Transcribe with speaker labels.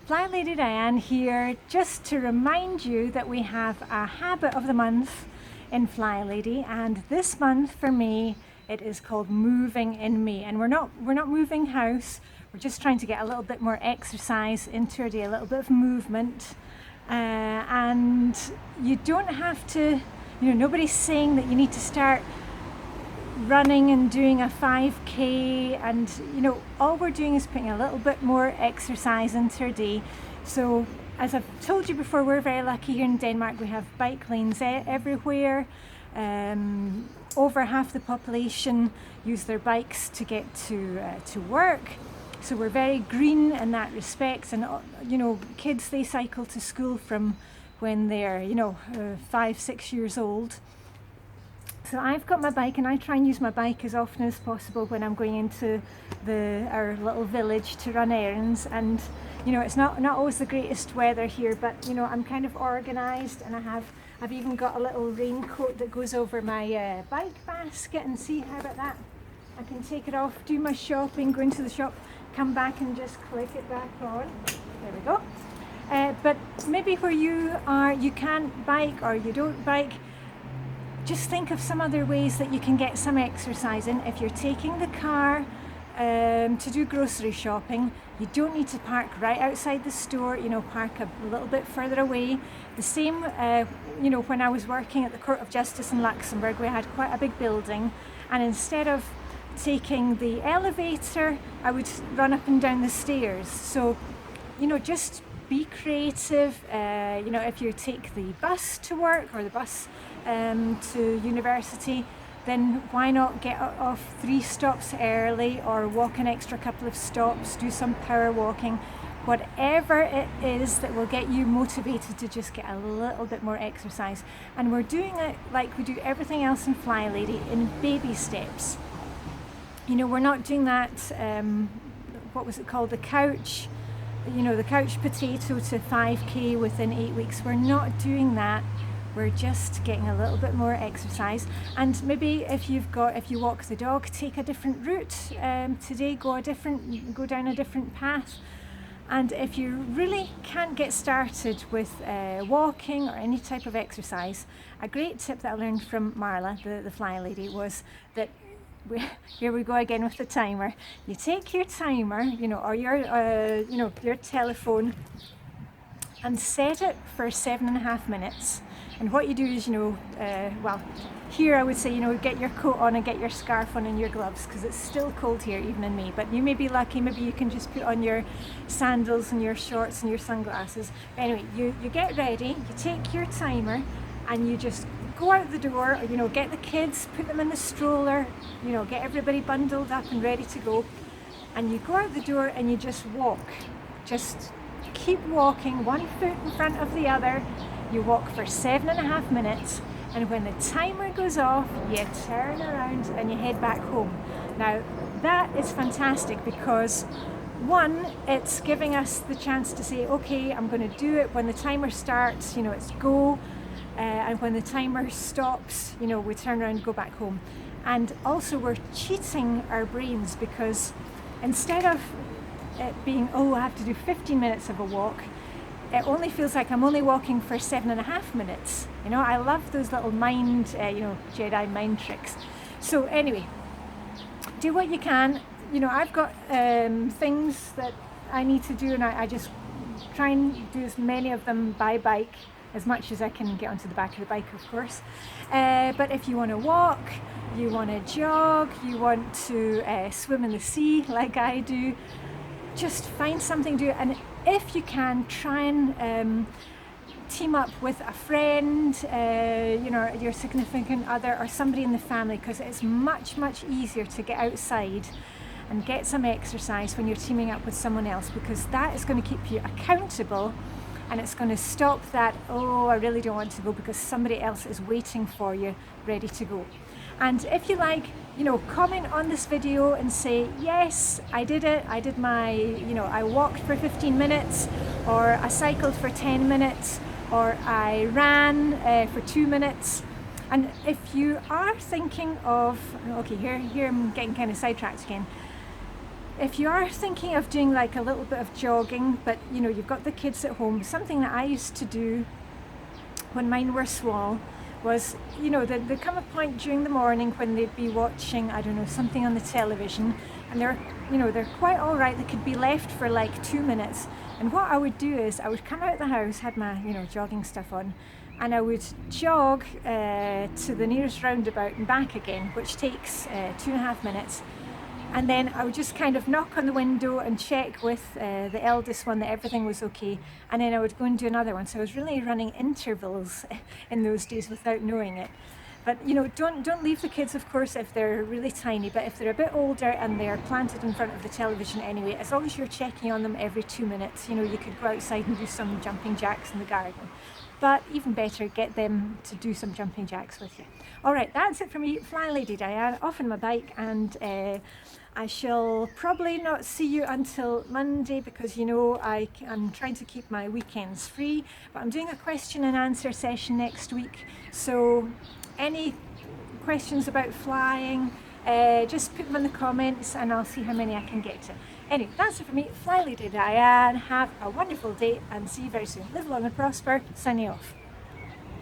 Speaker 1: Flylady Diane here, just to remind you that we have a habit of the month in Flylady, and this month for me it is called Moving in Me. And we're not moving house, we're just trying to get a little bit more exercise into our day, a little bit of movement. And you don't have to, nobody's saying that you need to start running and doing a 5k, and all we're doing is putting a little bit more exercise into our day. So as I've told you before, we're very lucky here in Denmark. We have bike lanes everywhere. Over half the population use their bikes to get to work, so we're very green in that respect. And kids, they cycle to school from when they're 5-6 years old. So I've got my bike, and I try and use my bike as often as possible when I'm going into our little village to run errands. And it's not always the greatest weather here, but I'm kind of organised, and I've even got a little raincoat that goes over my bike basket. And see, how about that? I can take it off, do my shopping, go into the shop, come back and just click it back on. There we go. But maybe where you are, you can't bike or you don't bike. Just think of some other ways that you can get some exercise in. If you're taking the car to do grocery shopping, you don't need to park right outside the store, park a little bit further away. The same, when I was working at the Court of Justice in Luxembourg, we had quite a big building, and instead of taking the elevator, I would run up and down the stairs. So, just be creative. If you take the bus to work or the bus to university, then why not get off 3 stops early, or walk an extra couple of stops, do some power walking, whatever it is that will get you motivated to just get a little bit more exercise. And we're doing it like we do everything else in Flylady, in baby steps. We're not doing that, what was it called, the couch potato to 5k within 8 weeks. We're not doing that. We're just getting a little bit more exercise. And maybe if you walk the dog, take a different route. Today go down a different path. And if you really can't get started with walking or any type of exercise, a great tip that I learned from Marla, the Flylady, was that here we go again with the timer. You take your timer, or your telephone, and set it for 7.5 minutes. And what you do is, here I would say, get your coat on and get your scarf on and your gloves, because it's still cold here, even in May. But you may be lucky, maybe you can just put on your sandals and your shorts and your sunglasses. Anyway, you get ready, you take your timer, and you just go out the door, or, get the kids, put them in the stroller, get everybody bundled up and ready to go. And you go out the door and you just walk. Just keep walking, one foot in front of the other. You walk for 7.5 minutes, and when the timer goes off, you turn around and you head back home. Now, that is fantastic because, one, it's giving us the chance to say, okay, I'm going to do it. When the timer starts, it's go. And when the timer stops, we turn around and go back home. And also we're cheating our brains, because instead of it being, I have to do 15 minutes of a walk, it only feels like I'm only walking for 7.5 minutes. I love those little mind, Jedi mind tricks. So anyway, do what you can. I've got things that I need to do, and I just try and do as many of them by bike, as much as I can get onto the back of the bike, of course. But if you want to walk, you want to jog, you want to swim in the sea like I do, just find something to do. And if you can, try and team up with a friend, your significant other, or somebody in the family, because it's much, much easier to get outside and get some exercise when you're teaming up with someone else, because that is going to keep you accountable. And it's going to stop that, I really don't want to go, because somebody else is waiting for you, ready to go. And if you like, comment on this video and say, yes, I did it. I did I walked for 15 minutes, or I cycled for 10 minutes, or I ran for 2 minutes. And if you are thinking of, okay, here I'm getting kind of sidetracked again. if you are thinking of doing like a little bit of jogging, but you know, you've got the kids at home, something that I used to do when mine were small was, you know, there'd come a point during the morning when they'd be watching, I don't know, something on the television, and they're quite all right. They could be left for like 2 minutes. And what I would do is I would come out of the house, had my, you know, jogging stuff on, and I would jog to the nearest roundabout and back again, which takes 2.5 minutes. And then I would just kind of knock on the window and check with the eldest one that everything was okay. And then I would go and do another one. So I was really running intervals in those days without knowing it. But you know, don't leave the kids, of course, if they're really tiny. But if they're a bit older and they're planted in front of the television anyway, as long as you're checking on them every 2 minutes, you know, you could go outside and do some jumping jacks in the garden. But even better, get them to do some jumping jacks with you. All right, that's it for me, Flylady Diane, off on my bike, and I shall probably not see you until Monday because, you know, I'm trying to keep my weekends free, but I'm doing a question and answer session next week. So any questions about flying, just put them in the comments and I'll see how many I can get to. Anyway, that's it for me, Flylady Diane. Have a wonderful day and see you very soon. Live long and prosper. Signing off.